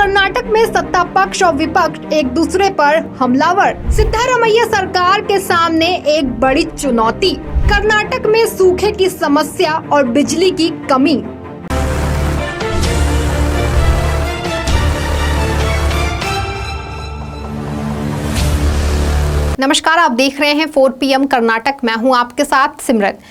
कर्नाटक में सत्ता पक्ष और विपक्ष एक दूसरे पर हमलावर। सिद्धारमैया सरकार के सामने एक बड़ी चुनौती, कर्नाटक में सूखे की समस्या और बिजली की कमी। नमस्कार, आप देख रहे हैं 4 PM कर्नाटक। मैं हूं आपके साथ सिमरन।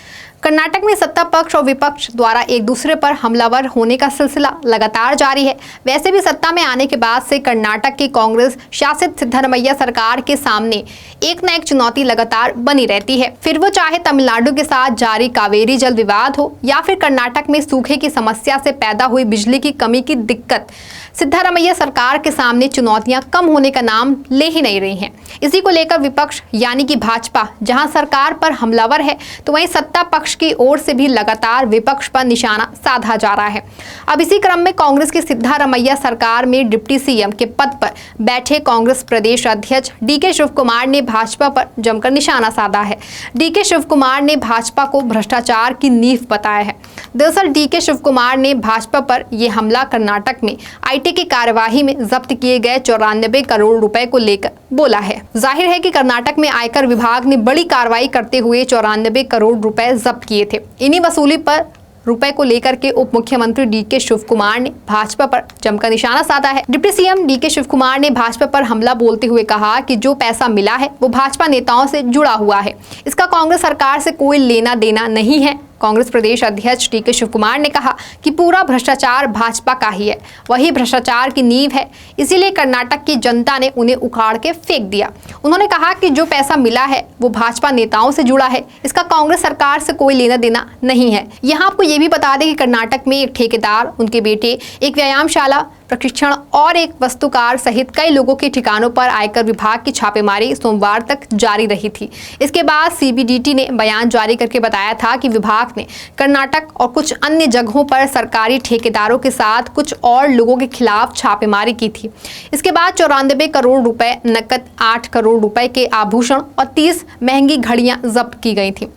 कर्नाटक में सत्ता पक्ष और विपक्ष द्वारा एक दूसरे पर हमलावर होने का सिलसिला लगातार जारी है। वैसे भी सत्ता में आने के बाद से कर्नाटक की कांग्रेस शासित सिद्धारमैया सरकार के सामने एक न एक चुनौती लगातार बनी रहती है। फिर वो चाहे तमिलनाडु के साथ जारी कावेरी जल विवाद हो या फिर कर्नाटक में सूखे की समस्या से पैदा हुई बिजली की कमी की दिक्कत, सिद्धारमैया सरकार के सामने चुनौतियां कम होने का नाम ले ही नहीं रही हैं। इसी को लेकर विपक्ष यानी कि भाजपा जहां सरकार पर हमलावर है, तो वहीं सत्ता पक्ष की ओर से भी लगातार विपक्ष पर निशाना साधा जा रहा है। अब इसी क्रम में कांग्रेस की सिद्धारमैया सरकार में डिप्टी सीएम के पद पर बैठे कांग्रेस प्रदेश अध्यक्ष डीके शिवकुमार ने भाजपा पर जमकर निशाना साधा है। डीके शिवकुमार ने भाजपा को भ्रष्टाचार की नींव बताया है। दरअसल डीके शिवकुमार ने भाजपा पर यह हमला कर्नाटक में आईटी की कार्यवाही में जब्त किए गए 94 करोड़ रुपए को लेकर बोला है। जाहिर है कि कर्नाटक में आयकर विभाग ने बड़ी कार्रवाई करते हुए 94 करोड़ रुपए जब्त किए थे। इन्हीं वसूली पर रुपए को लेकर के उप मुख्यमंत्री डीके शिवकुमार ने भाजपा पर जमकर निशाना साधा है। डिप्टी सीएम डीके शिवकुमार ने भाजपा पर हमला बोलते हुए कहा कि जो पैसा मिला है वो भाजपा नेताओं से जुड़ा हुआ है, इसका कांग्रेस सरकार से कोई लेना देना नहीं है। कांग्रेस प्रदेश अध्यक्ष डीके शिवकुमार ने कहा कि पूरा भ्रष्टाचार भाजपा का ही है, वही भ्रष्टाचार की नींव है, इसीलिए कर्नाटक की जनता ने उन्हें उखाड़ के फेंक दिया। उन्होंने कहा कि जो पैसा मिला है वो भाजपा नेताओं से जुड़ा है, इसका कांग्रेस सरकार से कोई लेना देना नहीं है। यहाँ आपको ये भी बता दें कि कर्नाटक में एक ठेकेदार, उनके बेटे, एक व्यायामशाला प्रशिक्षण और एक वस्तुकार सहित कई लोगों के ठिकानों पर आयकर विभाग की छापेमारी सोमवार तक जारी रही थी। इसके बाद सीबीडीटी ने बयान जारी करके बताया था कि विभाग ने कर्नाटक और कुछ अन्य जगहों पर सरकारी ठेकेदारों के साथ कुछ और लोगों के खिलाफ छापेमारी की थी। इसके बाद 94 करोड़ रुपए नकद, 8 करोड़ रुपए के आभूषण और 30 महंगी घड़ियां जब्त की गई थी।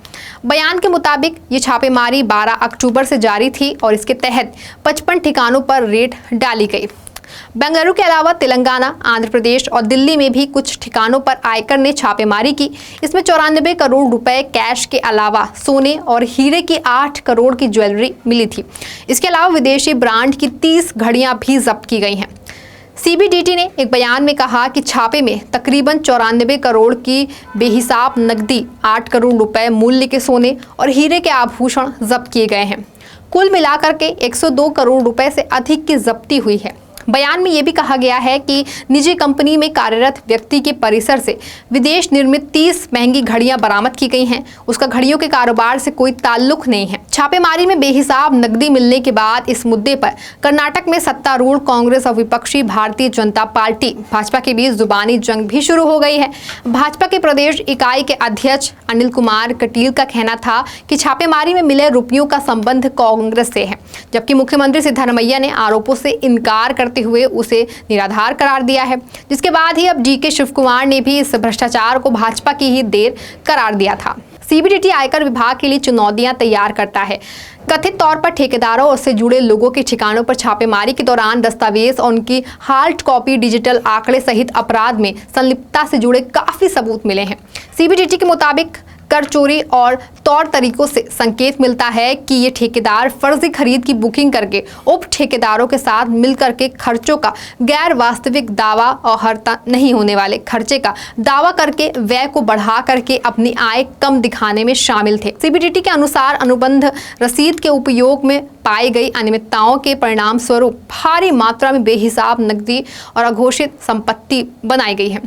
बयान के मुताबिक ये छापेमारी 12 अक्टूबर से जारी थी और इसके तहत 55 ठिकानों पर रेड डाली गई। बेंगलुरु के अलावा तेलंगाना, आंध्र प्रदेश और दिल्ली में भी कुछ ठिकानों पर आयकर ने छापेमारी की। इसमें 94 करोड़ रुपए कैश के अलावा सोने और हीरे की 8 करोड़ की ज्वेलरी मिली थी। इसके अलावा विदेशी ब्रांड की 30 घड़ियां भी जब्त की गई हैं। सीबीडीटी ने एक बयान में कहा कि छापे में तकरीबन 94 करोड़ की बेहिसाब नकदी, 8 करोड़ रुपए मूल्य के सोने और हीरे के आभूषण जब्त किए गए हैं। कुल मिलाकर के 102 करोड़ रुपए से अधिक की जब्ती हुई है। बयान में यह भी कहा गया है कि निजी कंपनी में कार्यरत व्यक्ति के परिसर से विदेश निर्मित 30 महंगी घड़ियां बरामद की गई हैं। उसका घड़ियों के कारोबार से कोई ताल्लुक नहीं है। छापेमारी में बेहिसाब नकदी मिलने के बाद इस मुद्दे पर कर्नाटक में सत्तारूढ़ कांग्रेस और विपक्षी भारतीय जनता पार्टी भाजपा के बीच जुबानी जंग भी शुरू हो गई है। भाजपा के प्रदेश इकाई के अध्यक्ष अनिल कुमार कटील का कहना था कि छापेमारी में मिले रुपयों का संबंध कांग्रेस से है, जबकि मुख्यमंत्री सिद्धारमैया ने आरोपों से इनकार करते हुए उसे निराधार करार दिया है। जिसके बाद ही अब डीके शिवकुमार ने भी इस भ्रष्टाचार को भाजपा की ही देर करार दिया था। सीबीडीटी आयकर विभाग के लिए चुनौतियां तैयार करता है। कथित तौर पर ठेकेदारों और से जुड़े लोगों के ठिकानों पर छापेमारी के दौरान दस्तावेज और उनकी हार्ड कॉपी, डिजिटल आंकड़े सहित अपराध में संलिप्तता से जुड़े काफी सबूत मिले हैं। सीबीडीटी के मुताबिक कर चोरी और तौर तरीकों से संकेत मिलता है कि ये ठेकेदार फर्जी खरीद की बुकिंग करके उप ठेकेदारों के साथ मिलकर के खर्चों का गैर वास्तविक दावा और हर्ता नहीं होने वाले खर्चे का दावा करके व्यय को बढ़ा करके अपनी आय कम दिखाने में शामिल थे। सीबीडीटी के अनुसार अनुबंध रसीद के उपयोग में पाई गई अनियमितताओं के परिणाम स्वरूप भारी मात्रा में बेहिसाब नकदी और अघोषित संपत्ति बनाई गई है।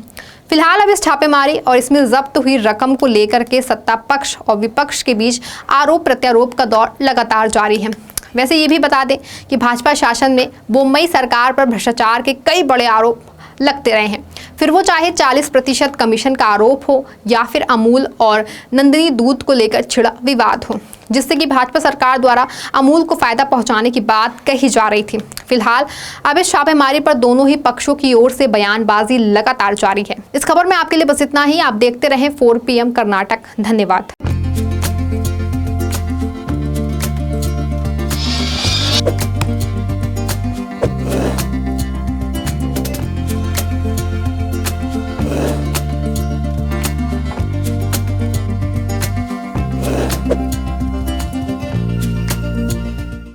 फिलहाल अब इस छापेमारी और इसमें जब्त हुई रकम को लेकर के सत्ता पक्ष और विपक्ष के बीच आरोप प्रत्यारोप का दौर लगातार जारी है। वैसे ये भी बता दें कि भाजपा शासन में बोम्मई सरकार पर भ्रष्टाचार के कई बड़े आरोप लगते रहे हैं। फिर वो चाहे 40% कमीशन का आरोप हो या फिर अमूल और नंदिनी दूध को लेकर छिड़ा विवाद हो, जिससे कि भाजपा सरकार द्वारा अमूल को फायदा पहुंचाने की बात कही जा रही थी। फिलहाल अब इस छापेमारी पर दोनों ही पक्षों की ओर से बयानबाजी लगातार जारी है। इस खबर में आपके लिए बस इतना ही। आप देखते रहें 4 PM कर्नाटक। धन्यवाद।